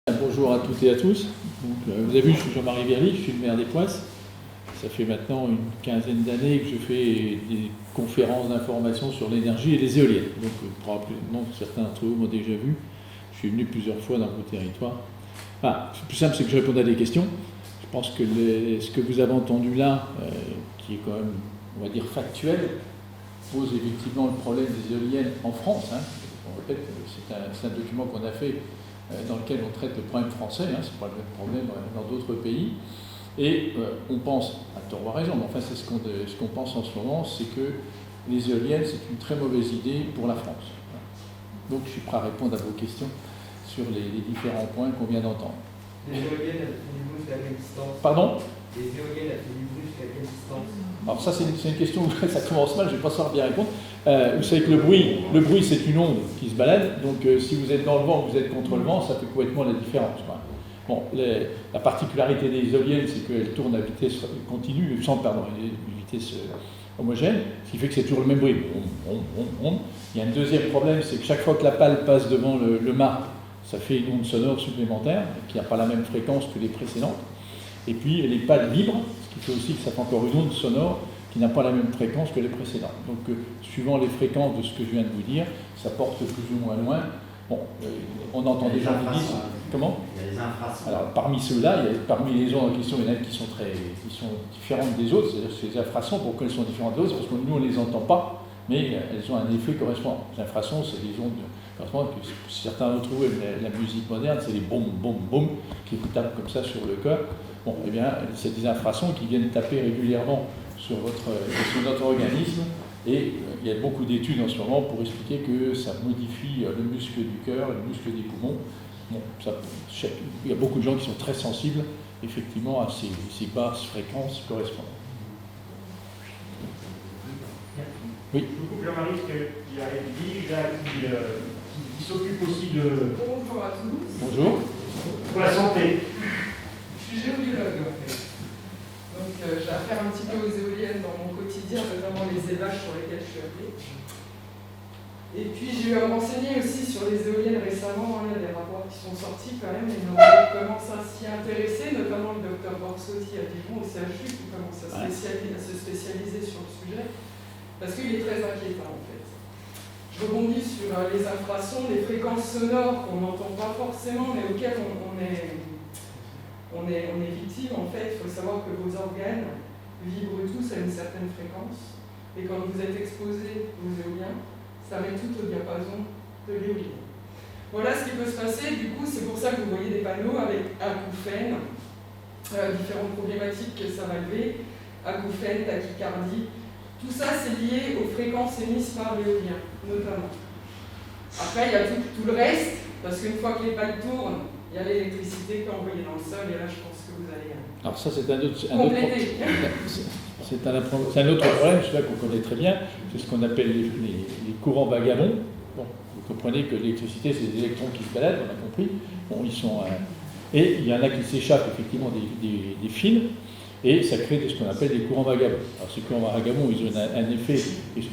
Bonjour à toutes et à tous. Donc, vous avez vu, je suis Jean-Marie Verly, je suis le maire des Poisses. Ça fait maintenant une quinzaine d'années que je fais des conférences d'information sur l'énergie et les éoliennes. Donc probablement certains d'entre vous m'ont déjà vu. Je suis venu plusieurs fois dans vos territoires. Enfin, le plus simple, c'est que je réponde à des questions. Je pense que ce que vous avez entendu là, qui est quand même, on va dire, factuel, pose effectivement le problème des éoliennes en France. On répète, c'est un document qu'on a fait dans lequel on traite le problème français, c'est pas le même problème dans d'autres pays, et on pense, à tort ou à raison, mais enfin c'est ce qu'on pense en ce moment, c'est que les éoliennes c'est une très mauvaise idée pour la France. Donc je suis prêt à répondre à vos questions sur les différents points qu'on vient d'entendre. Les éoliennes, elles font du bruit jusqu'à quelle distance? Pardon? Les éoliennes, elles font du bruit jusqu'à quelle distance? Alors ça c'est une question où ça commence mal, je ne vais pas savoir bien répondre. Vous savez que le bruit c'est une onde qui se balade, donc si vous êtes dans le vent ou vous êtes contre le vent, ça fait complètement la différence. Bon, la particularité des éoliennes, c'est qu'elles tournent à vitesse continue, une vitesse homogène, ce qui fait que c'est toujours le même bruit. Il y a un deuxième problème, c'est que chaque fois que la pale passe devant le mât, ça fait une onde sonore supplémentaire, qui n'a pas la même fréquence que les précédentes. Et puis les pales vibrent, ce qui fait aussi que ça fait encore une onde sonore qui n'a pas la même fréquence que les précédentes. Donc, suivant les fréquences de ce que je viens de vous dire, ça porte plus ou moins loin. Bon, on entend des gens qui disent... Comment? Il y a des infrasons. Alors, parmi ceux-là, parmi les ondes en question, il y en a qui sont différentes des autres. C'est-à-dire que ces infrasons, pourquoi elles sont différentes des autres? Parce que nous, on ne les entend pas, mais elles ont un effet correspondant. Les infrasons, c'est des ondes correspondantes que certains d'entre vous aiment la musique moderne, c'est des boum, boum, boum, qui vous tapent comme ça sur le cœur. Bon, eh bien, c'est des infrasons qui viennent taper régulièrement sur notre organisme, et il y a beaucoup d'études en ce moment pour expliquer que ça modifie le muscle du cœur, le muscle des poumons. Bon, il y a beaucoup de gens qui sont très sensibles effectivement à ces basses fréquences correspondantes. Oui. Je coupe Jean-Marie, parce qu'il y a Edwige là qui s'occupe aussi de... Bonjour à tous. Bonjour. Pour la santé. Je suis géobiologue en fait. Donc j'ai affaire un petit peu aux éoliennes dans mon quotidien, notamment les évages sur lesquels je suis appelée. Et puis j'ai eu à m'enseigner aussi sur les éoliennes récemment. Il y a des rapports qui sont sortis quand même, et on commence à s'y intéresser, notamment le docteur Borsotti à Dijon au CHU qui commence à se spécialiser sur le sujet, parce qu'il est très inquiétant en fait. Je rebondis sur les infrasons, les fréquences sonores qu'on n'entend pas forcément, mais auxquelles on est victime en fait. Il faut savoir que vos organes vibrent tous à une certaine fréquence, et quand vous êtes exposé aux éoliens, ça met tout au diapason de l'éolien. Voilà ce qui peut se passer. Du coup, c'est pour ça que vous voyez des panneaux avec acouphènes, différentes problématiques que ça va lever, acouphènes, tachycardie. Tout ça, c'est lié aux fréquences émises par l'éolien, notamment. Après, il y a tout le reste, parce qu'une fois que les pales tournent, il y a l'électricité qui est envoyée dans le sol, et là, je pense que vous allez Alors ça, c'est un autre compléter. C'est un autre problème, celui-là qu'on connaît très bien, c'est ce qu'on appelle les courants vagabonds. Bon, vous comprenez que l'électricité, c'est des électrons qui se baladent, on a compris. Bon, et il y en a qui s'échappent effectivement des fils, et ça crée ce qu'on appelle des courants vagabonds. Alors ces courants vagabonds, ils ont un effet,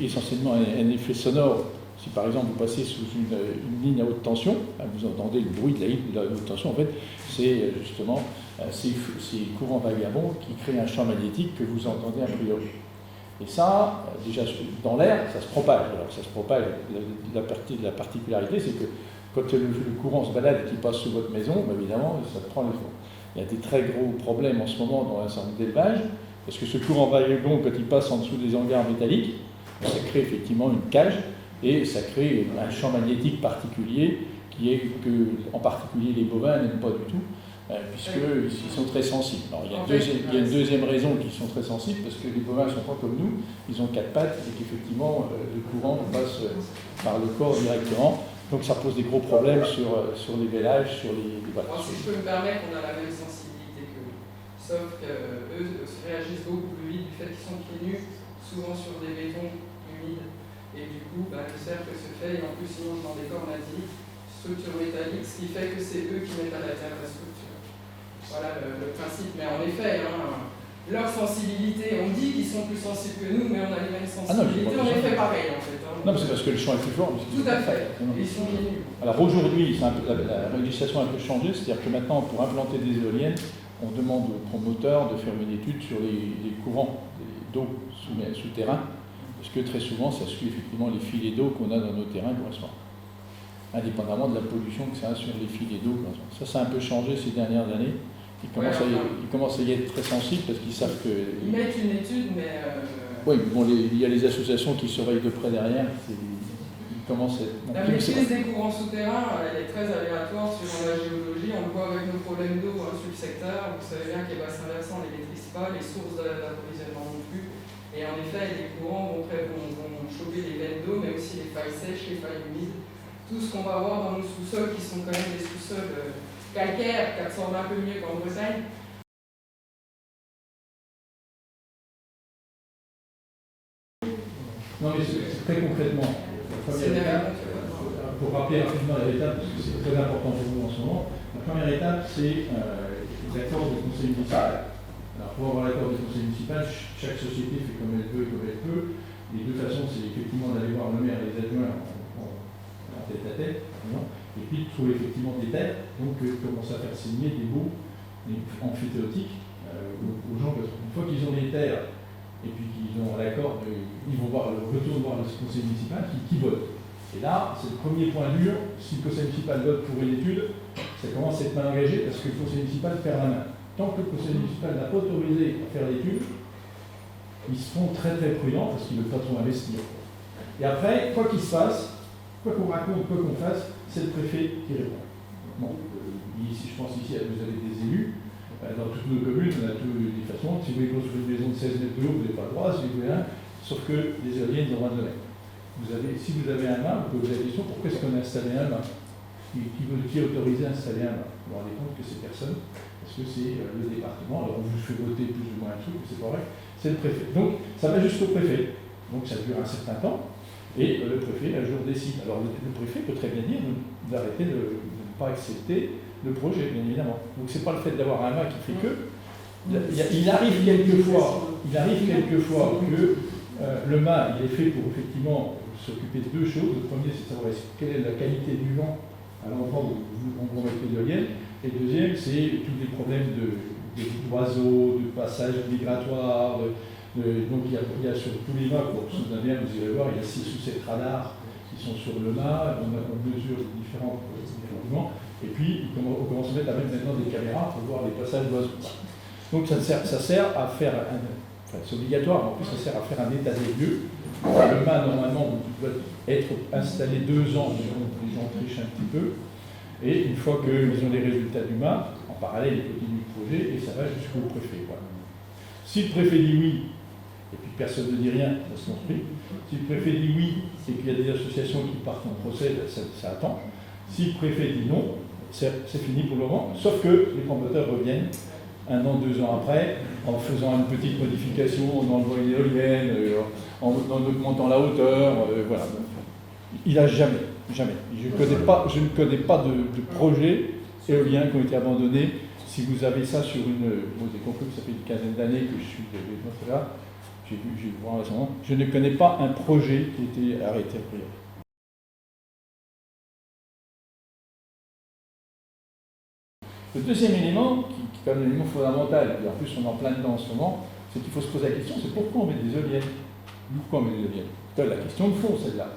essentiellement un effet sonore. Si par exemple vous passez sous une ligne à haute tension, vous entendez le bruit de la ligne à haute tension, en fait, c'est justement ces courants vagabonds qui créent un champ magnétique que vous entendez a priori. Et ça, déjà dans l'air, ça se propage. Alors ça se propage, la particularité, c'est que quand le courant se balade et qu'il passe sous votre maison, évidemment, ça prend les fonds. Il y a des très gros problèmes en ce moment dans un certain nombre d'élevages, parce que ce courant vagabond, quand il passe en dessous des hangars métalliques, ça crée effectivement une cage, et ça crée un champ magnétique particulier, qui est que, en particulier, les bovins n'aiment pas du tout, puisqu'ils sont très sensibles. Alors, il y a une deuxième raison qu'ils sont très sensibles, parce que les bovins ne sont pas comme nous, ils ont 4 pattes, et qu'effectivement, le courant passe par le corps directement. Donc ça pose des gros problèmes sur les vélages, sur les Moi, si je peux me permettre, on a la même sensibilité que vous. Sauf qu'eux réagissent beaucoup plus vite du fait qu'ils sont pieds nus, souvent sur des bétons humides. Et du coup, le cercle se fait, et en plus, sinon, dans des corps, on a dit structure métallique, ce qui fait que c'est eux qui mettent à la terre la structure. Voilà le principe. Mais en effet, leur sensibilité, on dit qu'ils sont plus sensibles que nous, mais on a les mêmes sensibilités, Ah non, on les fait pareil en fait. Hein. Non, mais c'est parce que le champ est plus fort. Tout à fait, ils sont bien nus. Alors aujourd'hui, la législation a un peu changé, c'est-à-dire que maintenant, pour implanter des éoliennes, on demande aux promoteurs de faire une étude sur les courants d'eau souterrains, parce que très souvent, ça suit effectivement les filets d'eau qu'on a dans nos terrains correspondants, indépendamment de la pollution que ça a sur les filets d'eau. Ça a un peu changé ces dernières années. Ils commencent à y être très sensibles parce qu'ils savent que... Ils mettent une étude, mais... Oui, bon, il y a les associations qui surveillent de près derrière. Ils commencent à... La maîtrise des courants souterrains, elle est très aléatoire suivant la géologie. On le voit avec nos problèmes d'eau sur le secteur. Vous savez bien que les bassins versants ne les maîtrisent pas, les sources d'approvisionnement non plus. Et en effet, les courants vont choper les veines d'eau, mais aussi les failles sèches, les failles humides. Tout ce qu'on va avoir dans nos sous-sols, qui sont quand même des sous-sols calcaires, qui absorbent un peu mieux qu'en Bretagne. Non, mais c'est très concrètement. Pour rappeler rapidement les étapes, parce que c'est très important pour nous en ce moment, la première étape, c'est l'accord du conseil municipal. Alors, pour avoir l'accord du conseil municipal, chaque société fait comme elle peut et comme elle peut. Les deux façons, c'est effectivement d'aller voir le maire et les adjoints en tête à tête, et puis de trouver effectivement des terres, donc commencer à faire signer des baux amphithéotiques aux gens, parce qu'une fois qu'ils ont les terres, et puis qu'ils ont l'accord, ils vont retourner voir le conseil municipal qui vote. Et là, c'est le premier point dur. Si le conseil municipal vote pour une étude, ça commence à être mal engagé parce que le conseil municipal perd la main. Tant que le conseil municipal n'a pas autorisé à faire l'étude, ils seront très très prudents parce qu'ils ne veulent pas trop investir. Et après, quoi qu'il se passe, quoi qu'on raconte, quoi qu'on fasse, c'est le préfet qui répond. Bon, ici, je pense ici, vous avez des élus. Dans toutes nos communes, on a toutes les façons. Si vous voulez construire une maison de 16 mètres de haut, vous n'avez pas le droit, si vous voulez un, sauf que les éoliennes, ils ont 22 mètres. Si vous avez un mât, vous pouvez vous poser la question, pourquoi est-ce qu'on a installé un mât? Qui a autorisé à installer un mât? Vous vous rendez compte que c'est personne, parce que c'est le département. Alors on vous fait voter plus ou moins un truc, mais c'est pas vrai, c'est le préfet. Donc ça va jusqu'au préfet. Donc ça dure un certain temps, et le préfet, un jour, décide. Alors le préfet peut très bien dire d'arrêter de ne pas accepter le projet, bien évidemment. Donc c'est pas le fait d'avoir un mât qui fait que. Il arrive quelquefois que le mât il est fait pour effectivement s'occuper de deux choses. Le premier, c'est de savoir quelle est la qualité du vent à l'endroit où on va mettre l'éolienne. Et le deuxième, c'est tous les problèmes d'oiseaux, de passage migratoire. Donc il y a sur tous les mâts, pour ceux d'un vous irez voir, il y a 6 ou 7 radars qui sont sur le mât. On mesure les différents mouvements. Et puis, on commence à mettre maintenant des caméras pour voir les passages d'oiseaux. Donc ça sert à faire, c'est obligatoire, mais en plus ça sert à faire un état des lieux. Le mât, normalement, doit être installé 2 ans, les gens trichent un petit peu. Et une fois qu'ils ont les résultats du mât, en parallèle, ils continuent le projet et ça va jusqu'au préfet. Voilà. Si le préfet dit oui, et puis personne ne dit rien, ça se construit. Si le préfet dit oui, et qu'il y a des associations qui partent en procès, ça attend. Si le préfet dit non, c'est fini pour le moment, sauf que les promoteurs reviennent 1 an, 2 ans après, en faisant une petite modification, en enlevant une éolienne, en augmentant la hauteur, voilà. Il n'a jamais. Je ne connais pas de projets éoliens qui ont été abandonnés. Si vous avez ça sur une... Vous avez compris que ça fait une quinzaine d'années que je suis là, j'ai vu voir récemment. Je ne connais pas un projet qui a été arrêté a priori. Le deuxième élément, qui est quand même un élément fondamental, et en plus on est en plein dedans en ce moment, c'est qu'il faut se poser la question, c'est pourquoi on met des éoliennes? Pourquoi on met des éoliennes? C'est la question de fond, celle-là.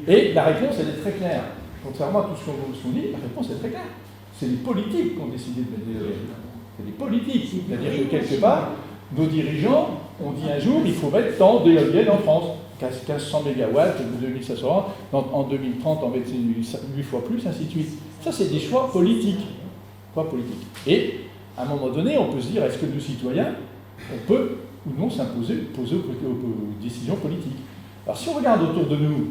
Et la réponse, elle est très claire. Contrairement à tout ce qu'on dit, la réponse est très claire. C'est les politiques qui ont décidé de mettre des éoliennes. C'est les politiques. C'est-à-dire que quelque part, nos dirigeants ont dit un jour, il faut mettre tant d'éoliennes en France. 1500 MW, 2500, en 2030, en mettre 8 fois plus, ainsi de suite. Ça, c'est des choix politiques. Et, à un moment donné, on peut se dire, est-ce que nous, citoyens, on peut ou non s'imposer aux décisions politiques? Alors, si on regarde autour de nous,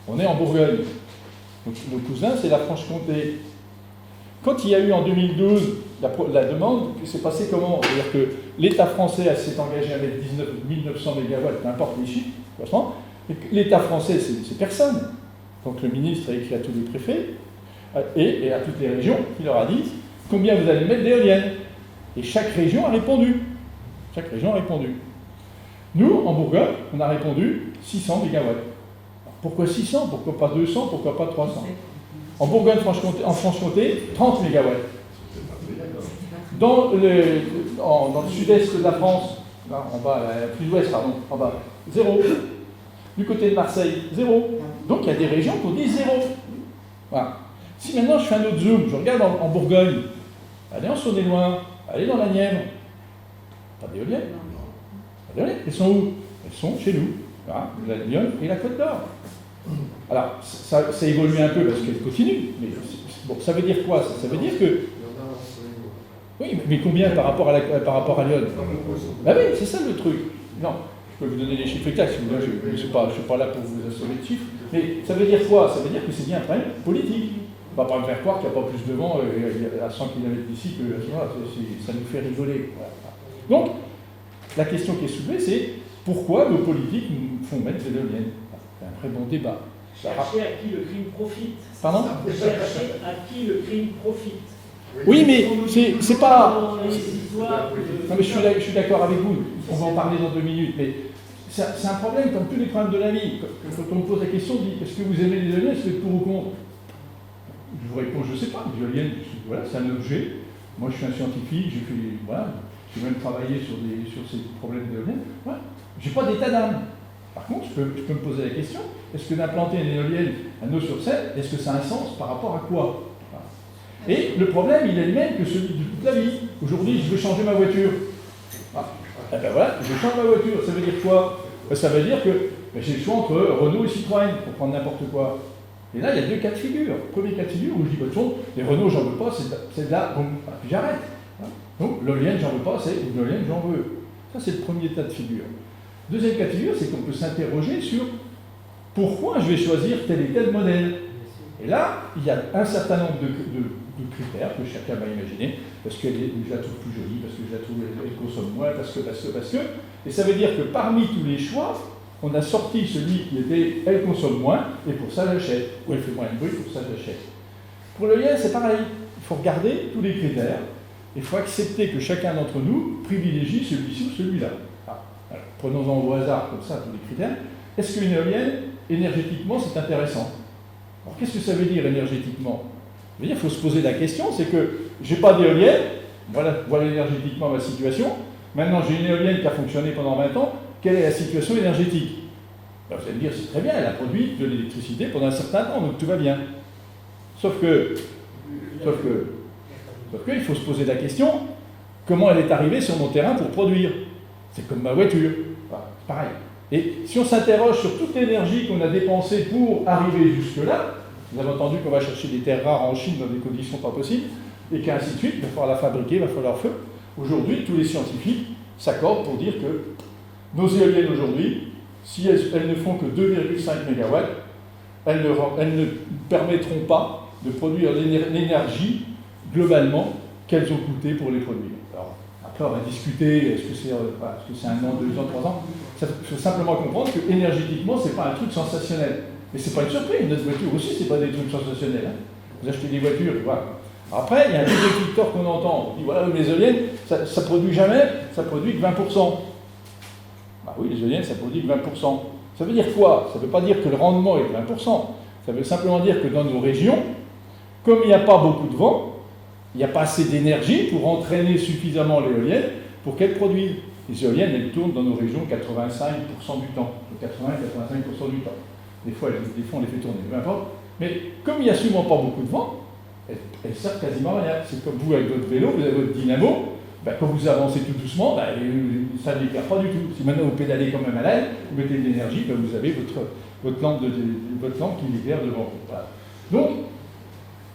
on est en Bourgogne. Donc, nos cousins, c'est la Franche-Comté. Quand il y a eu en 2012 la demande, c'est passé comment? C'est-à-dire que l'État français s'est engagé à mettre 1900 MW, peu importe les chiffres, franchement. L'État français, c'est personne. Donc, le ministre a écrit à tous les préfets et à toutes les régions, il leur a dit combien vous allez mettre d'éoliennes. Et chaque région a répondu. Chaque région a répondu. Nous, en Bourgogne, on a répondu 600 mégawatts. Pourquoi 600? Pourquoi pas 200? Pourquoi pas 300? En Bourgogne-Franche-Comté, 30 mégawatts. Dans le sud-est de la France, là, en bas, sud-ouest, pardon, en bas, 0. Du côté de Marseille, 0. Donc il y a des régions qui ont dit 0. Voilà. Si maintenant je fais un autre zoom, je regarde en Bourgogne, allez en Saône-et-Loire, allez dans la Nièvre, pas d'éoliennes. Pas d'éoliennes. Elles sont où? Elles sont chez nous. Voilà, la Lyon et la Côte d'Or. Alors, ça évolue un peu parce qu'elle continue. Mais bon, ça veut dire quoi? Ça veut dire que. Oui, mais combien par rapport à Lyon? Ben oui, c'est ça le truc. Non, je peux vous donner les chiffres exacts si vous voulez, je ne suis pas là pour vous assommer de chiffres. Mais ça veut dire quoi? Ça veut dire que c'est bien un problème politique. On ne va pas me faire croire qu'il n'y a pas plus de vent à 100 km d'ici que ça nous fait rigoler. Voilà. Donc, la question qui est soulevée, c'est pourquoi nos politiques nous font mettre des éoliennes? C'est un très bon débat. Chercher à qui le crime profite. Pardon? Chercher à qui le crime profite. Oui, mais c'est pas. Dans les histoires Non, mais je suis d'accord avec vous. On va en parler dans 2 minutes. Mais c'est un problème, comme tous les problèmes de la vie. Quand on me pose la question, on dit est-ce que vous aimez les éoliennes? Est-ce que vous êtes pour ou contre? Je vous réponds, je ne sais pas. Les éoliennes, voilà, c'est un objet. Moi, je suis un scientifique. J'ai même travaillé sur ces problèmes d'éoliennes. Voilà. Je n'ai pas d'état d'âme. Par contre, je peux me poser la question est-ce que d'implanter une éolienne à Naux-sur-Seine, est-ce que ça a un sens par rapport à quoi? Et le problème, il est le même que celui de toute la vie. Aujourd'hui, je veux changer ma voiture. Ah. Eh ben voilà, je change ma voiture. Ça veut dire quoi? Ça veut dire que j'ai le choix entre Renault et Citroën, pour prendre n'importe quoi. Et là, il y a 2 cas de figure. Premier cas de figure où je dis, de toute façon, les Renault, j'en veux pas, c'est de là, donc j'arrête. Donc, l'éolienne, j'en veux pas, c'est l'éolienne, j'en veux. Ça, c'est le premier cas de figure. Deuxième cas de figure, c'est qu'on peut s'interroger sur pourquoi je vais choisir tel et tel modèle. Et là, il y a un certain nombre de critères que chacun va imaginer, parce que je la trouve plus jolie, parce que je la trouve, elle consomme moins, parce que. Et ça veut dire que parmi tous les choix, on a sorti celui qui était elle consomme moins, et pour ça j'achète. Ou elle fait moins de bruit, pour ça j'achète. Pour l'éolienne, c'est pareil. Il faut regarder tous les critères, il faut accepter que chacun d'entre nous privilégie celui-ci ou celui-là. Alors, prenons-en au hasard, comme ça, tous les critères. Est-ce qu'une éolienne, énergétiquement, c'est intéressant? Alors, qu'est-ce que ça veut dire énergétiquement? Ça veut dire qu'il faut se poser la question, c'est que je n'ai pas d'éolienne, voilà énergétiquement ma situation. Maintenant, j'ai une éolienne qui a fonctionné pendant 20 ans, quelle est la situation énergétique? Alors, vous allez me dire, c'est très bien, elle a produit de l'électricité pendant un certain temps, donc tout va bien. Sauf que, il faut se poser la question, comment elle est arrivée sur mon terrain pour produire? C'est comme ma voiture, enfin, c'est pareil. Et si on s'interroge sur toute l'énergie qu'on a dépensée pour arriver jusque-là, vous avez entendu qu'on va chercher des terres rares en Chine dans des conditions pas possibles, et qu'ainsi de suite, il va falloir la fabriquer, il va falloir feu. Aujourd'hui, tous les scientifiques s'accordent pour dire que nos éoliennes aujourd'hui, si elles ne font que 2,5 MW, elles ne permettront pas de produire l'énergie globalement qu'elles ont coûté pour les produire. Alors, après, on va discuter, est-ce que c'est 1 an, 2 ans, 3 ans? Il faut simplement comprendre que énergétiquement, ce n'est pas un truc sensationnel. Mais ce n'est pas une surprise, notre voiture aussi, ce n'est pas des trucs sensationnels. Hein. Vous achetez des voitures, voilà. Après, il y a un deuxième facteur qu'on entend. On dit, voilà, les éoliennes, ça produit jamais, ça produit que 20%. Bah oui, les éoliennes, ça produit que 20%. Ça veut dire quoi? Ça ne veut pas dire que le rendement est de 20%. Ça veut simplement dire que dans nos régions, comme il n'y a pas beaucoup de vent, il n'y a pas assez d'énergie pour entraîner suffisamment l'éolienne pour qu'elle produise. Les éoliennes, elles tournent dans nos régions 85% du temps. 80-85% du temps. Des fois, on les fait tourner, peu importe. Mais comme il n'y a souvent pas beaucoup de vent, elles servent quasiment à rien. C'est comme vous avec votre vélo, vous avez votre dynamo, ben, quand vous avancez tout doucement, ben, ça ne l'éclaire pas du tout. Si maintenant vous pédalez comme un malade, vous mettez de l'énergie, ben, vous avez votre lampe qui l'éclaire devant vous. Voilà. Donc,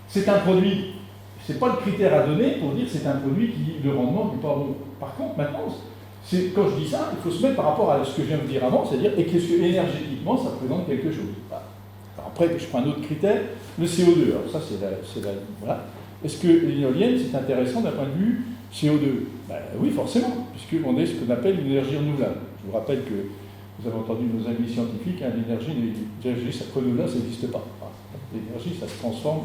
c'est un produit, ce n'est pas le critère à donner pour dire que c'est un produit qui, le rendement n'est pas bon. Par contre, maintenant, quand je dis ça, il faut se mettre par rapport à ce que je viens de dire avant, c'est-à-dire qu'est-ce que énergétiquement ça représente quelque chose. Voilà. Alors après, je prends un autre critère, le CO2. Alors ça, voilà. Est-ce que l'éolienne, c'est intéressant d'un point de vue CO2? Ben, oui, forcément, puisqu'on est ce qu'on appelle une énergie renouvelable. Je vous rappelle que vous avez entendu nos amis scientifiques, hein, l'énergie renouvelable, ça n'existe pas. Voilà. L'énergie, ça se transforme.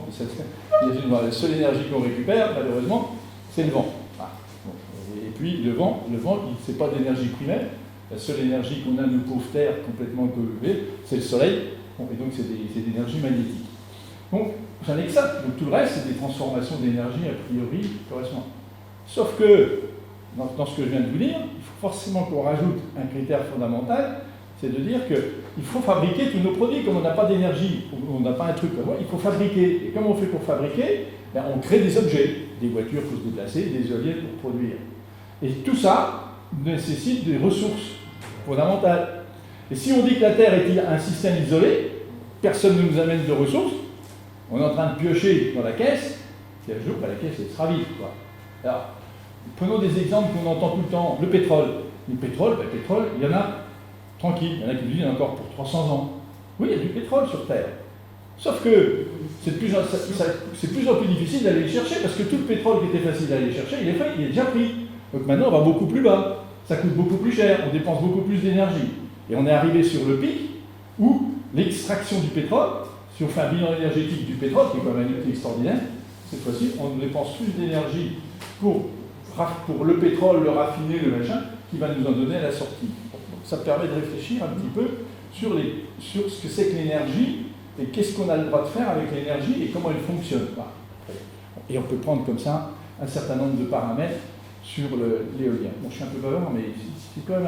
La seule énergie qu'on récupère, malheureusement, c'est le vent. Voilà. Bon. Et puis le vent, c'est pas d'énergie primaire. La seule énergie qu'on a, nous, pauvres terres, complètement polluées, c'est le soleil. Bon, et donc, c'est d'énergie magnétique. Donc, j'en ai que ça. Donc, tout le reste, c'est des transformations d'énergie, a priori, correspondant. Sauf que, dans ce que je viens de vous dire, il faut forcément qu'on rajoute un critère fondamental, c'est de dire qu'il faut fabriquer tous nos produits. Comme on n'a pas d'énergie, on n'a pas un truc comme moi, il faut fabriquer. Et comment on fait pour fabriquer? Ben, on crée des objets, des voitures pour se déplacer, des éoliennes pour produire. Et tout ça nécessite des ressources fondamentales. Et si on dit que la Terre est un système isolé, personne ne nous amène de ressources, on est en train de piocher dans la caisse, et un jour, ben, la caisse elle sera vide, quoi. Alors, prenons des exemples qu'on entend tout le temps. Le pétrole. Le pétrole, il y en a tranquille. Il y en a qui disent encore pour 300 ans. Oui, il y a du pétrole sur Terre. Sauf que c'est de plus en plus difficile d'aller le chercher parce que tout le pétrole qui était facile d'aller chercher, il est déjà pris. Donc maintenant, on va beaucoup plus bas. Ça coûte beaucoup plus cher. On dépense beaucoup plus d'énergie. Et on est arrivé sur le pic où l'extraction du pétrole, si on fait un bilan énergétique du pétrole, qui est quand même un outil extraordinaire, cette fois-ci, on dépense plus d'énergie pour le pétrole, le raffiner, le machin, qui va nous en donner à la sortie. Donc ça permet de réfléchir un petit peu sur ce que c'est que l'énergie et qu'est-ce qu'on a le droit de faire avec l'énergie et comment elle fonctionne. Et on peut prendre comme ça un certain nombre de paramètres sur l'éolien. Bon, je suis un peu bavard, mais c'est quand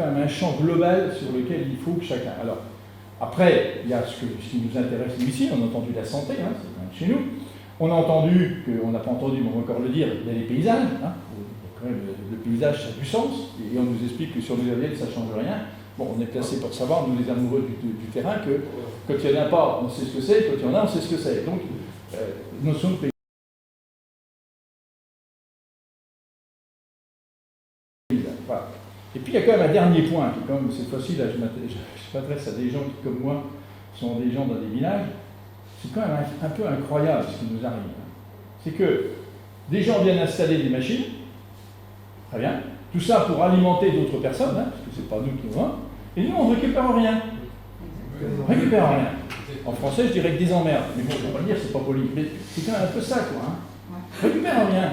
même un champ global sur lequel il faut que chacun... Alors, après, il y a ce qui nous intéresse nous ici, on a entendu la santé, hein, c'est quand même chez nous. On a entendu, on n'a pas entendu, mais on va encore le dire, il y a les paysages. Hein. Quand même, le paysage, ça a du sens. Et on nous explique que sur les éoliennes, ça ne change rien. Bon, on est placé pour savoir, nous les amoureux du terrain, que quand il n'y en a pas, on sait ce que c'est, quand il y en a, on sait ce que c'est. Donc, notion de paysage. Voilà. Et puis, il y a quand même un dernier point, qui, quand même, cette fois-ci, là, je m'adresse à des gens qui, comme moi, sont des gens dans des villages. C'est quand même un peu incroyable ce qui nous arrive. C'est que des gens viennent installer des machines, très bien, tout ça pour alimenter d'autres personnes, hein, parce que c'est pas nous qui nous vendons, et nous on ne récupère rien. On ne récupère rien. En français, je dirais que des emmerdes, mais bon, on va pas le dire, c'est pas poli, mais c'est quand même un peu ça, quoi. Hein. On ne récupère rien.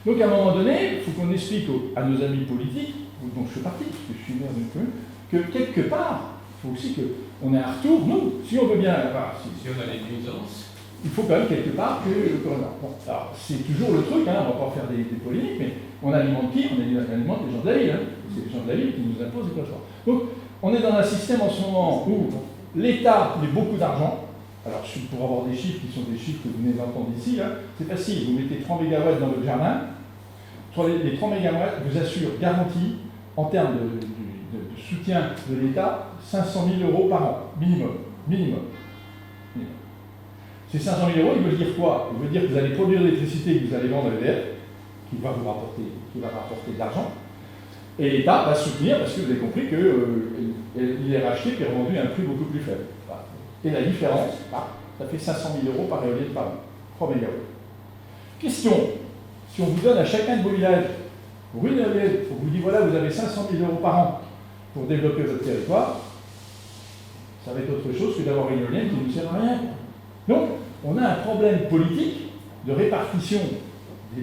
Donc à un moment donné, il faut qu'on explique à nos amis politiques, dont je fais partie, parce que je suis maire d'une commune, que quelque part, il faut aussi qu'on ait un retour, nous, si on veut bien, si on a les nuisances, il faut quand même quelque part que... Bon, alors, c'est toujours le truc, hein, on ne va pas faire des polémiques, mais on alimente qui? On alimente les gens de la ville. Hein. C'est les gens de la ville qui nous imposent des cloches. Donc, on est dans un système en ce moment où l'État met beaucoup d'argent. Alors, pour avoir des chiffres qui sont des chiffres que vous venez d'entendre ici, hein, c'est facile. Vous mettez 3 MW dans votre jardin. Les 3 MW vous assurent garantie, en termes de soutien de l'État, 500 000 € par an, minimum. Ces 500 000 €, il veut dire quoi? Il veut dire que vous allez produire de l'électricité que vous allez vendre à EDF, qui va rapporter de l'argent, et l'État va soutenir parce que vous avez compris qu'il est racheté et revendu à un prix beaucoup plus faible. Voilà. Et la différence, ça fait 500 000 € par éolienne par an, 3 MW. Question, si on vous donne à chacun de vos villages, pour une éolienne, on vous dit voilà, vous avez 500 000 € par an pour développer votre territoire, ça va être autre chose que d'avoir une éolienne qui ne nous sert à rien. Donc, on a un problème politique de répartition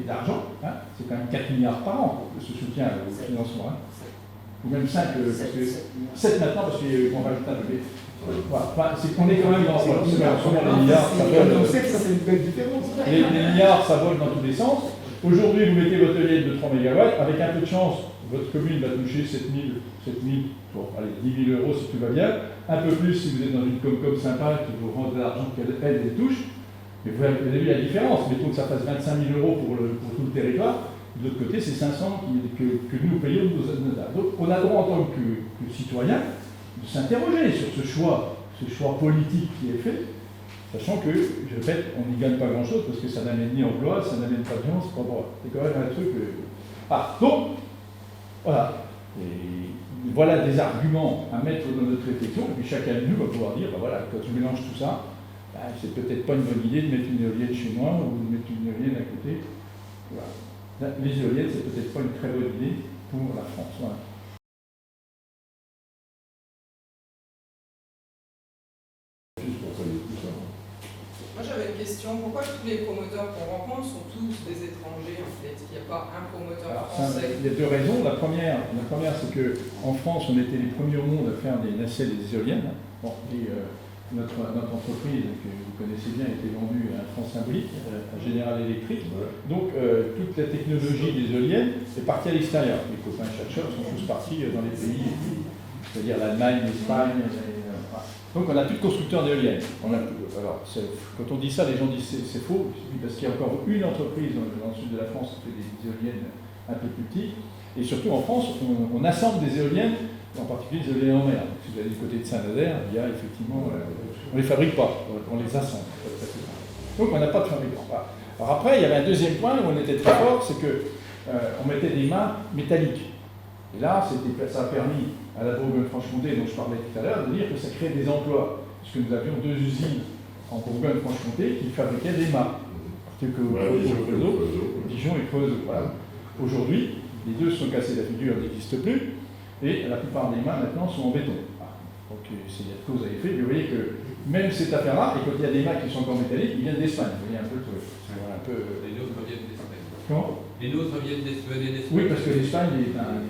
d'argent, hein, c'est quand même 4 milliards par an ce soutien au financement, hein. Ou même 5, parce que 7 maintenant, parce qu'on rajoute un peu. Voilà. Enfin, c'est qu'on est quand même dans les milliards, ça vole. C'est une belle différence. Les milliards, ça vole dans tous les sens. Aujourd'hui, vous mettez votre éolienne de 3 MW, avec un peu de chance, votre commune va toucher 7 000, bon, allez, 10 000 € si tout va bien, un peu plus si vous êtes dans une Comcom sympa qui vous rend de l'argent qu'elle les touche, mais vous avez vu la différence, mettons que ça fasse 25 000 € pour tout le territoire, de l'autre côté c'est 500 que nous payons de nos dates. Donc on a le droit en tant que citoyen de s'interroger sur ce choix politique qui est fait, sachant que, je répète, on n'y gagne pas grand-chose parce que ça n'amène ni emploi, ça n'amène pas de gens, c'est pas bon. C'est quand même un truc... donc, voilà. Et voilà des arguments à mettre dans notre réflexion, et puis chacun de nous va pouvoir dire, voilà, quand tu mélanges tout ça, c'est peut-être pas une bonne idée de mettre une éolienne chez moi ou de mettre une éolienne à côté. Voilà. Les éoliennes, c'est peut-être pas une très bonne idée pour la France. Voilà. Moi j'avais une question, pourquoi tous les promoteurs qu'on rencontre sont tous des étrangers en fait? Il n'y a pas un promoteur Alors, français? il y a deux raisons. La première c'est qu'en France, on était les premiers au monde à faire des nacelles et des éoliennes. Bon, notre entreprise, que vous connaissez bien, a été vendue à France Symbolique, à General Electric. Donc, toute la technologie des éoliennes est partie à l'extérieur. Les copains chercheurs sont tous partis dans les pays, c'est-à-dire l'Allemagne, l'Espagne. Donc, on n'a plus de constructeurs d'éoliennes. Alors, quand on dit ça, les gens disent c'est faux, parce qu'il y a encore une entreprise dans le sud de la France qui fait des éoliennes un peu plus petites. Et surtout en France, on assemble des éoliennes, en particulier des éoliennes en mer. Si vous allez du côté de Saint-Nazaire, il y a effectivement. On ne les fabrique pas, on les assemble. Donc, on n'a pas de fabricant. Alors, après, il y avait un deuxième point où on était très fort, c'est qu'on mettait des mâts métalliques. Et là, ça a permis à la Bourgogne-Franche-Comté, dont je parlais tout à l'heure, de dire que ça crée des emplois. Puisque nous avions 2 usines en Bourgogne-Franche-Comté qui fabriquaient des mâts. Dijon et Creusot. Voilà. Aujourd'hui, les deux se sont cassés, la figure n'existe plus, et la plupart des mâts maintenant sont en béton. Donc c'est de cause à effet, mais vous voyez que même cette affaire-là, et quand il y a des mâts qui sont encore métalliques, ils viennent d'Espagne. Vous voyez un peu Les nôtres viennent d'Espagne. Comment ? Les nôtres viennent d'Espagne. Oui, parce que l'Espagne est un.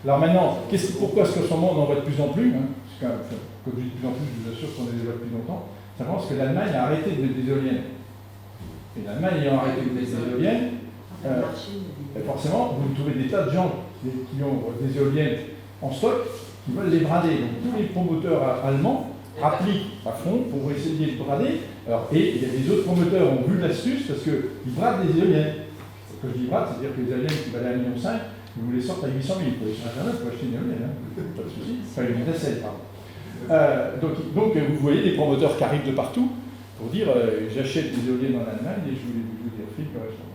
Alors maintenant, pourquoi est-ce qu'en ce moment on en voit de plus en plus Comme je dis de plus en plus, je vous assure qu'on les voit depuis longtemps. Simplement parce que l'Allemagne a arrêté de mettre des éoliennes. Et l'Allemagne ayant arrêté de mettre des éoliennes, forcément, vous trouvez des tas de gens qui ont des éoliennes en stock qui veulent les brader. Donc tous les promoteurs allemands appliquent à fond pour essayer de les brader. Alors, et il y a des autres promoteurs qui ont vu l'astuce parce qu'ils bradent des éoliennes. Quand je dis brade, c'est-à-dire que les éoliennes qui valaient 1,5 million, ils vous les sortent à 800 000. Vous pouvez aller sur Internet pour acheter une éolienne, pas de souci. Enfin, une nacelle, pardon. Donc, vous voyez des promoteurs qui arrivent de partout pour dire j'achète des éoliennes en Allemagne et je vous les refile correctement.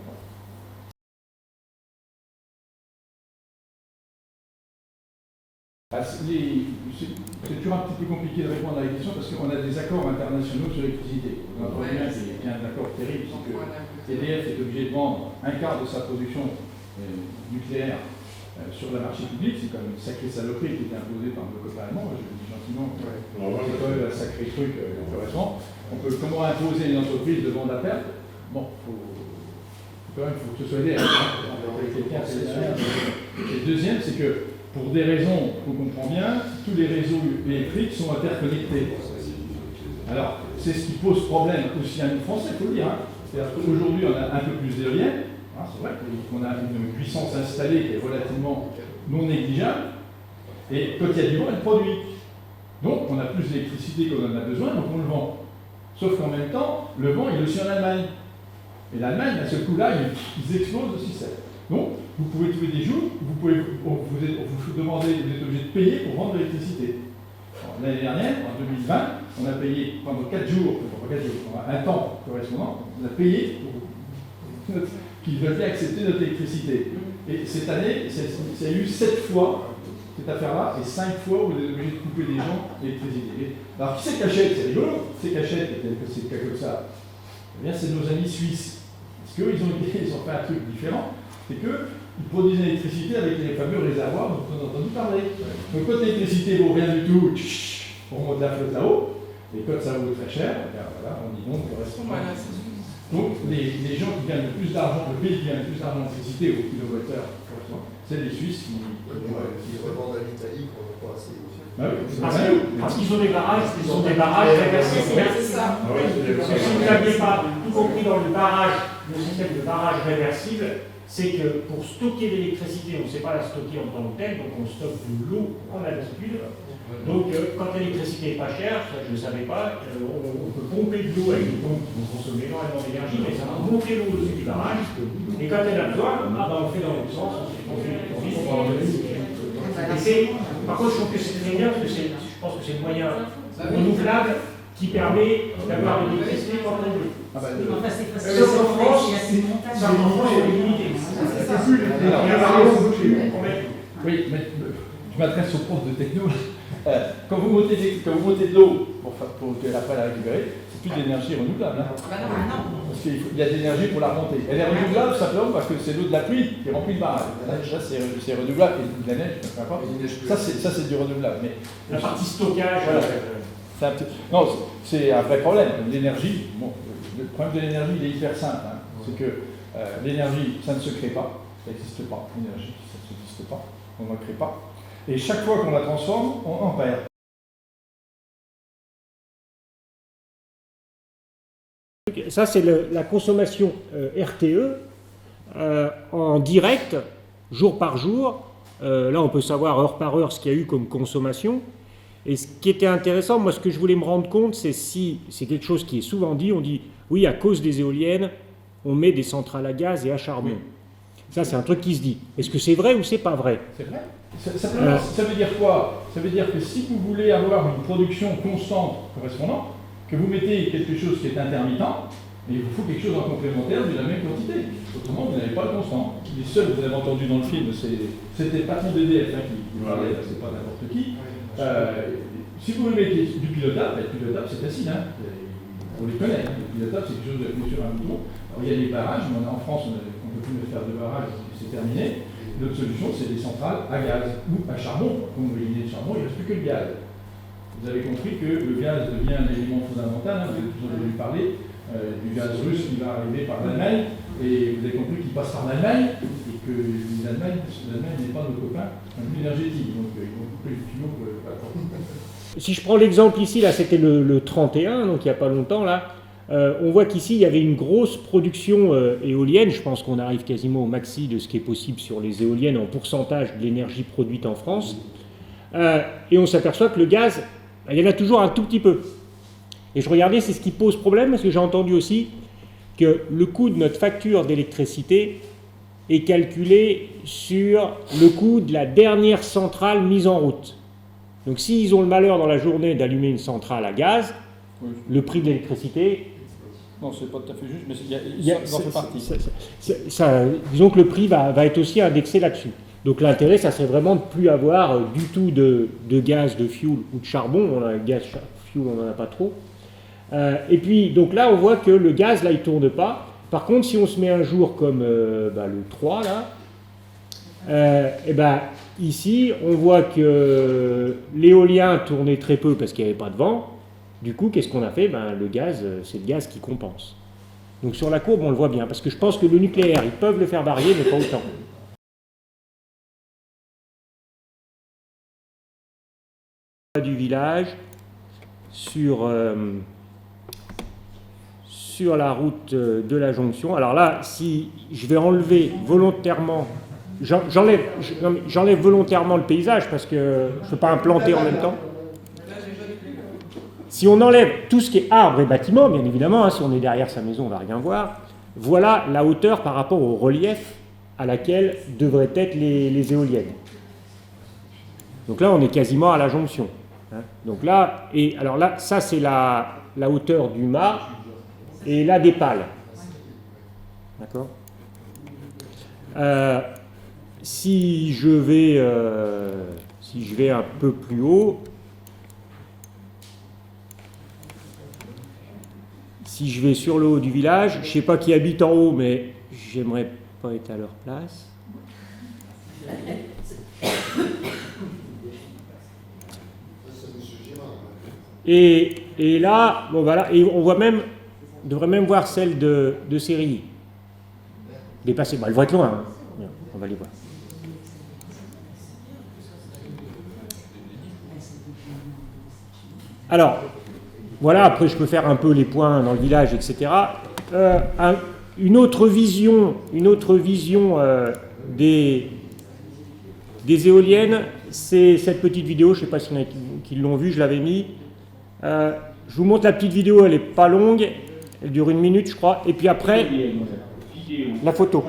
C'est toujours un petit peu compliqué de répondre à la question parce qu'on a des accords internationaux sur l'électricité. On a bien qu'il y a un accord terrible, c'est que EDF est obligé de vendre un quart de sa production nucléaire sur le marché public. C'est quand même une sacrée saloperie qui était imposée par le copain allemand. Je le dis gentiment, c'est quand même un sacré truc intéressant. Comment imposer une entreprise de vendre à perte? Bon, quand même, il faut que ce soit EDF. Et le deuxième, c'est que pour des raisons qu'on comprend bien, tous les réseaux électriques sont interconnectés. Alors, c'est ce qui pose problème aussi à nous Français, il faut le dire. C'est-à-dire qu'aujourd'hui, on a un peu plus d'éoliennes. C'est vrai qu'on a une puissance installée qui est relativement non négligeable. Et quand il y a du vent, elle produit. Donc, on a plus d'électricité qu'on en a besoin, donc on le vend. Sauf qu'en même temps, le vent, il est aussi en Allemagne. Et l'Allemagne, à ce coup-là, ils explosent le système. Donc, vous pouvez trouver des jours où vous demandez, vous êtes obligé de payer pour vendre de l'électricité. L'année dernière, en 2020, on a payé pendant 4 jours, un temps correspondant, on a payé pour qu'ils veulent bien accepter notre électricité. Et cette année, il y a eu 7 fois cette affaire-là, et 5 fois où vous êtes obligé de couper des gens l'électricité. Alors qui c'est qui achète? C'est rigolo, qui c'est qui achète, c'est le cas comme ça. Eh bien, c'est nos amis suisses. Parce qu'eux, ils ont fait un truc différent. C'est qu'ils produisent l'électricité avec les fameux réservoirs dont on a entendu parler. Donc quand l'électricité vaut rien du tout, on remonte la flotte là-haut, et quand ça vaut très cher, voilà, on dit non, correspond. Donc les gens qui gagnent le plus d'argent, le pays qui gagne le plus d'argent d'électricité au kilowattheure, c'est les Suisses qui revendent à l'Italie qu'on n'a pas assez. Parce qu'ils ont des barrages, réversibles. C'est ça. Si vous n'aviez pas tout compris dans le système de barrage réversible, c'est que pour stocker l'électricité, on ne sait pas la stocker en tant que telle, donc on stocke de l'eau en altitude. Donc quand l'électricité n'est pas chère, ça je ne le savais pas, on peut pomper de l'eau avec des pompes qui vont consommer énormément d'énergie, mais ça va monter l'eau au-dessus du barrage. Et quand elle a besoin, on fait dans l'autre sens, on fait par contre, je trouve que c'est très bien, parce que je pense que c'est le moyen renouvelable qui permet d'avoir de l'électricité quand on veut. Sauf en France, c'est limité. Oui, mais je m'adresse aux profs de techno. Quand vous montez de l'eau pour après la récupérer, c'est plus d'énergie renouvelable. Parce qu'il y a de l'énergie pour la remonter. Elle est renouvelable simplement parce que c'est l'eau de la pluie qui remplit le barrage. Ça, c'est renouvelable. Et de la neige, peu importe. Ça, c'est du renouvelable. Mais la partie stockage. Voilà. Non, c'est un vrai problème. L'énergie, bon, le problème de l'énergie, il est hyper simple. Hein. C'est que l'énergie, ça ne se crée pas, ça n'existe pas. L'énergie, ça n'existe pas, on ne la crée pas. Et chaque fois qu'on la transforme, on en perd. Ça, c'est la consommation RTE en direct, jour par jour. Là, on peut savoir heure par heure ce qu'il y a eu comme consommation. Et ce qui était intéressant, moi, ce que je voulais me rendre compte, c'est si c'est quelque chose qui est souvent dit, on dit, oui, à cause des éoliennes, on met des centrales à gaz et à charbon. Oui. Ça, c'est un truc qui se dit. Est-ce que c'est vrai ou c'est pas vrai? C'est vrai. Ça veut dire quoi? Ça veut dire que si vous voulez avoir une production constante correspondante, que vous mettez quelque chose qui est intermittent, mais il vous faut quelque chose en complémentaire de la même quantité. Autrement, vous n'avez pas le constant. Les seuls, vous avez entendu dans le film, c'était le patron d'EDF qui parlait, c'est pas n'importe qui. Si vous mettez du pilotable, le pilotable c'est facile, hein. On les connaît. Le pilotable c'est quelque chose de plus sur un bouton. Alors, il y a des barrages, mais en France on ne peut plus faire de barrages, c'est terminé. L'autre solution c'est des centrales à gaz ou à charbon. Comme vous éliminez le charbon, il ne reste plus que le gaz. Vous avez compris que le gaz devient un élément fondamental, hein. Vous avez toujours entendu parler du gaz russe qui va arriver par l'Allemagne, et vous avez compris qu'il passe par l'Allemagne, et que l'Allemagne n'est pas nos copains en énergétique, donc ils vont couper le tuyau. Si je prends l'exemple ici, là c'était le 31, donc il n'y a pas longtemps, là, on voit qu'ici il y avait une grosse production éolienne. Je pense qu'on arrive quasiment au maxi de ce qui est possible sur les éoliennes en pourcentage de l'énergie produite en France. Et on s'aperçoit que le gaz, il y en a toujours un tout petit peu. Et je regardais, c'est ce qui pose problème, parce que j'ai entendu aussi que le coût de notre facture d'électricité est calculé sur le coût de la dernière centrale mise en route. Donc s'ils ont le malheur dans la journée d'allumer une centrale à gaz, oui, le prix de l'électricité... Non, c'est pas tout à fait juste, mais ça en fait partie. Disons que le prix va être aussi indexé là-dessus. Donc l'intérêt, ça serait vraiment de ne plus avoir du tout de gaz, de fuel ou de charbon. On a gaz, fuel, on n'en a pas trop. Et puis, donc là, on voit que le gaz, là, il ne tourne pas. Par contre, si on se met un jour comme le 3, là, et ben, ici, on voit que l'éolien tournait très peu parce qu'il n'y avait pas de vent. Du coup, qu'est-ce qu'on a fait? Ben, le gaz, c'est le gaz qui compense. Donc sur la courbe, on le voit bien, parce que je pense que le nucléaire, ils peuvent le faire varier, mais pas autant. Du village, sur la route de la jonction. Alors là, si je vais enlever volontairement, j'enlève volontairement le paysage parce que je ne peux pas implanter en même temps. Si on enlève tout ce qui est arbres et bâtiments, bien évidemment, hein, si on est derrière sa maison, on ne va rien voir. Voilà la hauteur par rapport au relief à laquelle devraient être les éoliennes. Donc là, on est quasiment à la jonction. Hein. Donc là, et alors là, ça c'est la hauteur du mât et là des pales. D'accord ? Si je vais un peu plus haut, si je vais sur le haut du village, je ne sais pas qui habite en haut, mais j'aimerais pas être à leur place. Et là, bon voilà, et on voit même, on devrait même voir celle de Sérilly. Dépasser, bah, elles vont être loin, hein. On va les voir. Alors, voilà, après je peux faire un peu les points dans le village, etc. Une autre vision des éoliennes, c'est cette petite vidéo, je ne sais pas s'il y en a qui l'ont vue, je l'avais mis. Je vous montre la petite vidéo, elle n'est pas longue, elle dure 1 minute je crois, et puis après, la photo.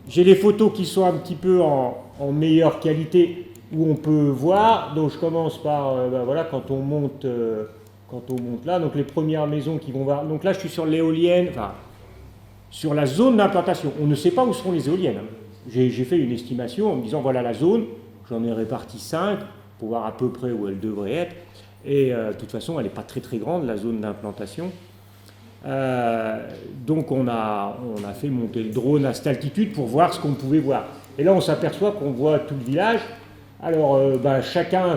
J'ai les photos qui sont un petit peu en meilleure qualité, où on peut voir, donc je commence par, voilà, quand on monte là, donc les premières maisons qui vont voir, donc là je suis sur l'éolienne, enfin, sur la zone d'implantation, on ne sait pas où seront les éoliennes, hein. J'ai fait une estimation en me disant voilà la zone, j'en ai réparti 5, pour voir à peu près où elle devrait être, et de toute façon elle n'est pas très très grande la zone d'implantation, donc on a fait monter le drone à cette altitude pour voir ce qu'on pouvait voir, et là on s'aperçoit qu'on voit tout le village. Alors, chacun,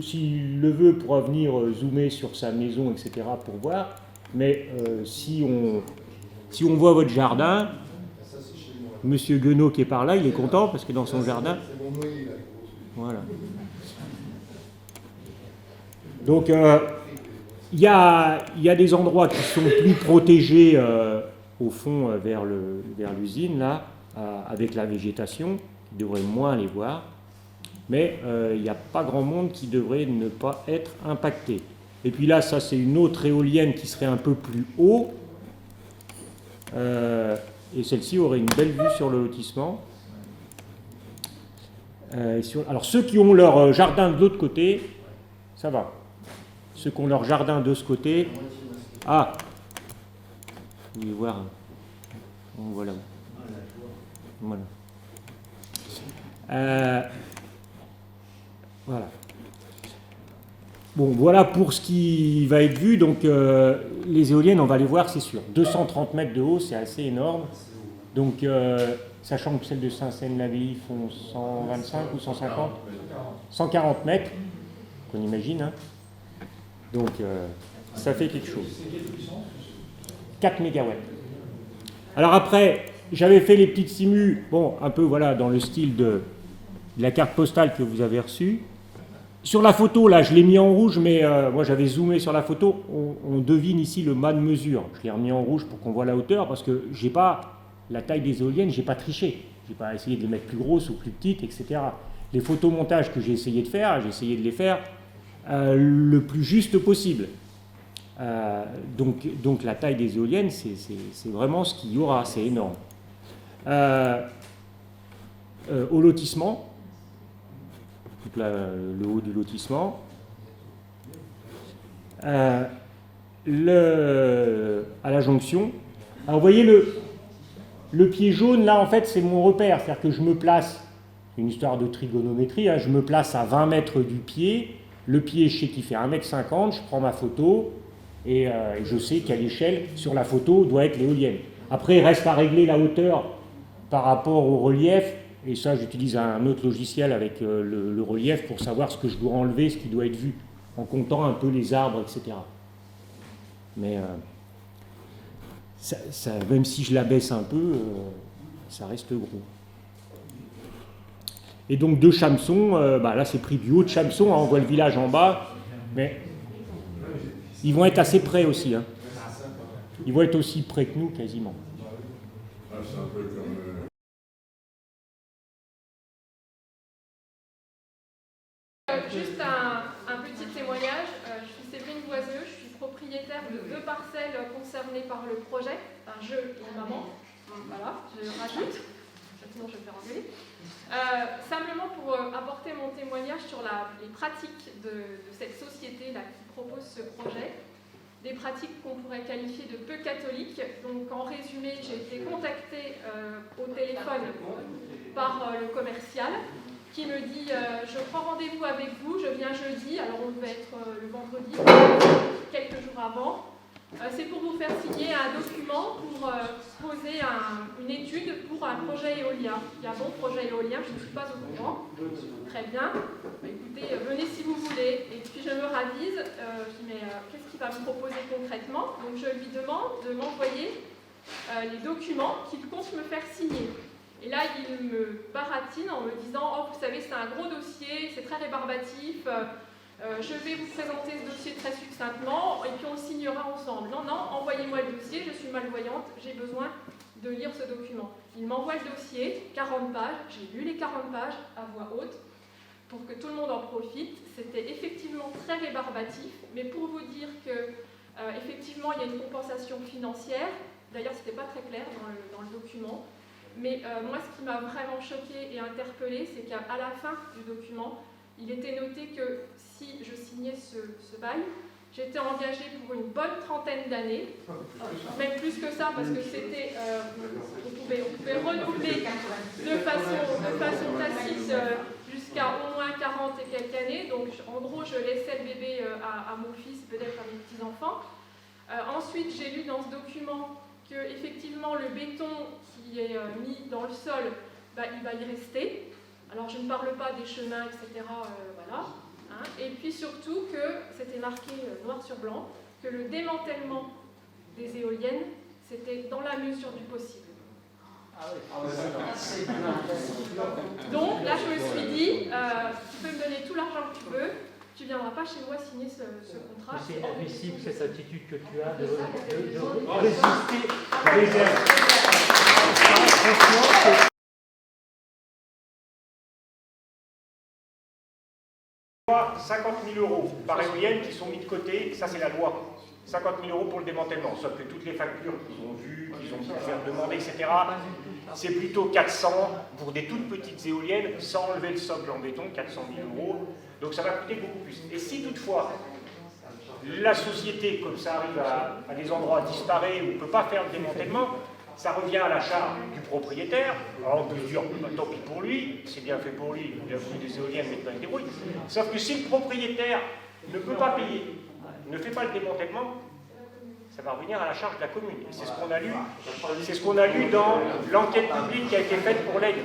s'il le veut, pourra venir zoomer sur sa maison, etc., pour voir. Mais si on voit votre jardin, Ça, c'est chez moi. Monsieur Guenot qui est par là, il est content parce que dans son jardin... C'est mon noyer, là, gros. Voilà. Donc, il y a des endroits qui sont plus protégés au fond vers l'usine, là, avec la végétation, qui devrait moins les voir. Mais il n'y a pas grand monde qui devrait ne pas être impacté. Et puis là, ça c'est une autre éolienne qui serait un peu plus haut. Et celle-ci aurait une belle vue sur le lotissement. Alors ceux qui ont leur jardin de l'autre côté, ça va. Ceux qui ont leur jardin de ce côté, ah, vous voulez voir, voilà. Voilà. Voilà. Bon, voilà pour ce qui va être vu. Donc, les éoliennes, on va les voir, c'est sûr. 230 mètres de haut, c'est assez énorme. Donc, sachant que celles de Saint-Seine-l'Abbaye font 125 ou 150 140 mètres, qu'on imagine. Hein. Donc, ça fait quelque chose. 4 mégawatts. Alors après, j'avais fait les petites simus, bon, un peu voilà, dans le style de la carte postale que vous avez reçue. Sur la photo, là, je l'ai mis en rouge, mais moi j'avais zoomé sur la photo. On devine ici le mât de mesure. Je l'ai remis en rouge pour qu'on voit la hauteur, parce que j'ai pas la taille des éoliennes, j'ai pas triché. J'ai pas essayé de les mettre plus grosses ou plus petites, etc. Les photomontages que j'ai essayé de faire, j'ai essayé de les faire le plus juste possible. Donc la taille des éoliennes, c'est vraiment ce qu'il y aura, c'est énorme. Au lotissement, le haut du lotissement, à la jonction. Alors vous voyez le pied jaune, là en fait c'est mon repère, c'est-à-dire que je me place, c'est une histoire de trigonométrie, hein, je me place à 20 mètres du pied, le pied je sais qu'il fait 1,50 m, je prends ma photo et je sais qu'à l'échelle, sur la photo, doit être l'éolienne. Après il reste à régler la hauteur par rapport au relief, et ça j'utilise un autre logiciel avec le relief pour savoir ce que je dois enlever, ce qui doit être vu, en comptant un peu les arbres, etc. Mais même si je la baisse un peu, ça reste gros. Et donc deux chameçons, là c'est pris du haut de chameçon, hein, on voit le village en bas, mais ils vont être assez près aussi. Hein. Ils vont être aussi près que nous quasiment. C'est un peu comme... Juste un petit témoignage. Je suis Séverine Boiseux, je suis propriétaire de 2 parcelles concernées par le projet. Enfin, je et maman. Voilà, je rajoute. Sinon, je vais me faire engueuler. Simplement pour apporter mon témoignage sur les pratiques de cette société-là qui propose ce projet. Des pratiques qu'on pourrait qualifier de peu catholiques. Donc, en résumé, j'ai été contactée au téléphone par le commercial qui me dit je prends rendez-vous avec vous, je viens jeudi, alors on devait être le vendredi, quelques jours avant. C'est pour vous faire signer un document pour poser une étude pour un projet éolien. Il y a un bon projet éolien, je ne suis pas au courant. Très bien. Écoutez, venez si vous voulez. Et puis je me ravise, je dis mais qu'est-ce qu'il va me proposer concrètement? Donc je lui demande de m'envoyer les documents qu'il compte me faire signer. Et là, il me baratine en me disant « Oh, vous savez, c'est un gros dossier, c'est très rébarbatif, je vais vous présenter ce dossier très succinctement et puis on le signera ensemble. » Non, non, envoyez-moi le dossier, je suis malvoyante, j'ai besoin de lire ce document. Il m'envoie le dossier, 40 pages, j'ai lu les 40 pages à voix haute pour que tout le monde en profite. C'était effectivement très rébarbatif, mais pour vous dire que effectivement, il y a une compensation financière. D'ailleurs, ce n'était pas très clair dans le document. Mais moi, ce qui m'a vraiment choquée et interpellée, c'est qu'à la fin du document, il était noté que si je signais ce bail, j'étais engagée pour une bonne trentaine d'années, même plus que ça, parce que c'était, on pouvait renouveler de façon tacite jusqu'à au moins 40 et quelques années. Donc, en gros, je laissais le bébé à mon fils, peut-être à mes petits-enfants. Ensuite, j'ai lu dans ce document que effectivement le béton qui est mis dans le sol, il va y rester. Alors je ne parle pas des chemins, etc. Voilà. Hein. Et puis surtout que c'était marqué noir sur blanc, que le démantèlement des éoliennes, c'était dans la mesure du possible. Donc là, je me suis dit, tu peux me donner tout l'argent que tu veux, tu ne viendras pas chez moi signer ce contrat. C'est admissible cette attitude que tu as de résister des aides. Franchement, c'est... 50 000 € par éolienne qui sont mis de côté, ça c'est la loi. 50 000 € pour le démantèlement, sauf que toutes les factures qu'ils ont vues, qu'ils ont pu faire demander, etc., c'est plutôt 400 pour des toutes petites éoliennes, sans enlever le socle en béton, 400 000 €. Donc ça va coûter beaucoup plus. Et si toutefois, la société, comme ça arrive à des endroits disparaît où on ne peut pas faire le démantèlement, ça revient à la charge du propriétaire. Alors on peut se dire, bah, tant pis pour lui, c'est bien fait pour lui, il a voulu des éoliennes, maintenant il débrouille. Sauf que si le propriétaire ne peut pas payer, ne fait pas le démantèlement, ça va revenir à la charge de la commune. Et c'est ce qu'on a lu. C'est ce qu'on a lu dans l'enquête publique qui a été faite pour l'aigle.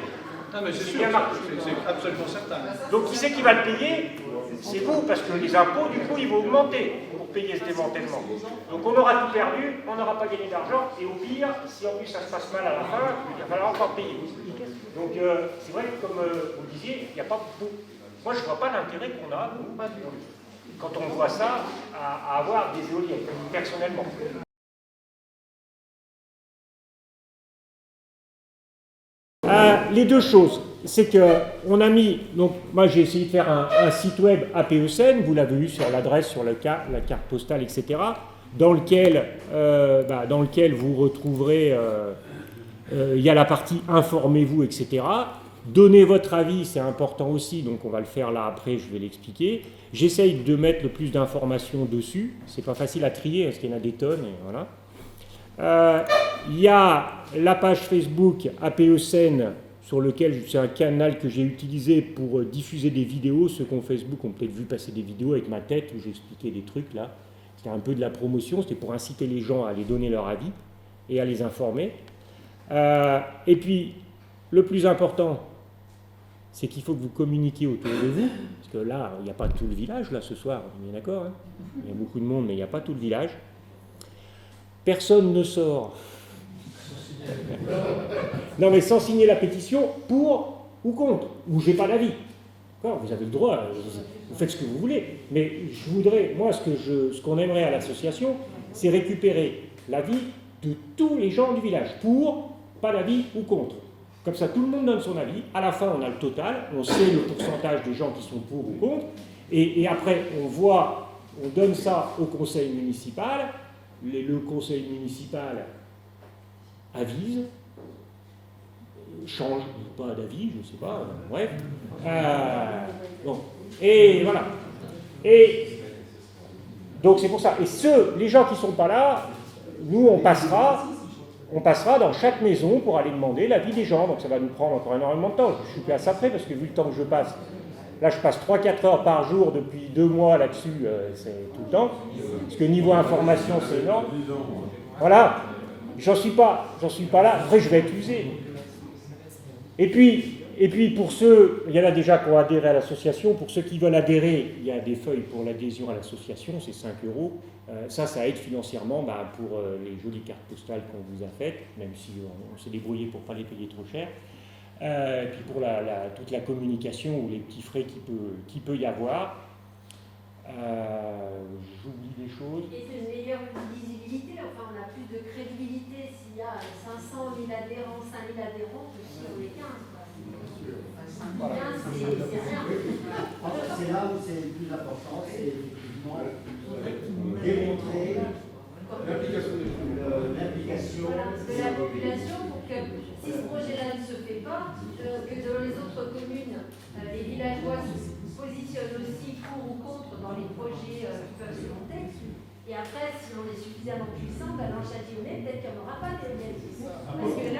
Ah, mais c'est sûr, c'est absolument certain. Donc qui c'est qui va le payer? C'est vous, parce que les impôts, du coup, ils vont augmenter pour payer ce démantèlement. Donc on aura tout perdu, on n'aura pas gagné d'argent, et au pire, si en plus ça se passe mal à la fin, il va falloir encore payer. Donc c'est vrai que, comme vous disiez, il n'y a pas beaucoup. Moi, je ne vois pas l'intérêt qu'on a, quand on voit ça, à avoir des éoliennes, personnellement. Les deux choses, c'est qu'on a mis, donc moi j'ai essayé de faire un site web APECN, vous l'avez vu sur l'adresse, sur la carte postale, etc., dans lequel vous retrouverez, il y a la partie informez-vous, etc. Donnez votre avis, c'est important aussi, donc on va le faire là après, je vais l'expliquer. J'essaye de mettre le plus d'informations dessus, c'est pas facile à trier parce qu'il y en a des tonnes, et voilà. Il y a la page Facebook APECN sur lequel c'est un canal que j'ai utilisé pour diffuser des vidéos. Ceux qui ont Facebook ont peut-être vu passer des vidéos avec ma tête où j'expliquais des trucs là. C'était un peu de la promotion, c'était pour inciter les gens à aller donner leur avis et à les informer. Et puis, le plus important, c'est qu'il faut que vous communiquiez autour de vous, parce que là, il n'y a pas tout le village, là, ce soir, on est d'accord, hein, il y a beaucoup de monde, mais il n'y a pas tout le village. Personne ne sort. Non, mais sans signer la pétition, pour ou contre, ou j'ai pas d'avis. Vous avez le droit, vous faites ce que vous voulez. Mais je voudrais, moi, ce qu'on aimerait à l'association, c'est récupérer l'avis de tous les gens du village, pour, pas d'avis ou contre. Comme ça, tout le monde donne son avis. À la fin, on a le total, on sait le pourcentage des gens qui sont pour ou contre. Et après, on donne ça au conseil municipal. Le conseil municipal avise, change ou pas d'avis, je ne sais pas, bref. Bon. Et voilà. Et donc c'est pour ça. Et les gens qui ne sont pas là, nous on passera dans chaque maison pour aller demander l'avis des gens. Donc ça va nous prendre encore énormément de temps. Je suis plus à ça près parce que vu le temps que je passe, là je passe 3-4 heures par jour depuis 2 mois là-dessus, c'est tout le temps. Parce que niveau information c'est énorme. Voilà. J'en suis pas là. Après je vais être usé. Et puis pour ceux, il y en a déjà qui ont adhéré à l'association. Pour ceux qui veulent adhérer, il y a des feuilles pour l'adhésion à l'association, c'est 5 €. Ça aide financièrement pour les jolies cartes postales qu'on vous a faites, même si on s'est débrouillé pour ne pas les payer trop cher. Et puis pour toute la communication ou les petits frais qu'il peut y avoir. J'oublie des choses. Et c'est une meilleure visibilité, enfin on a plus de crédibilité s'il y a 500 000 adhérents, 5 000 adhérents que si on est 15. Voilà. 15, c'est rien. C'est là où c'est le plus important, c'est effectivement démontrer l'implication de la population pour que si ce projet-là ne se fait pas, que dans les autres communes, les villageois se positionnent aussi pour ou contre dans les projets qui peuvent se monter. Et après, si on est suffisamment puissant, dans le Châtillonnais, peut-être qu'il n'y en aura pas d'éoliennes. Parce que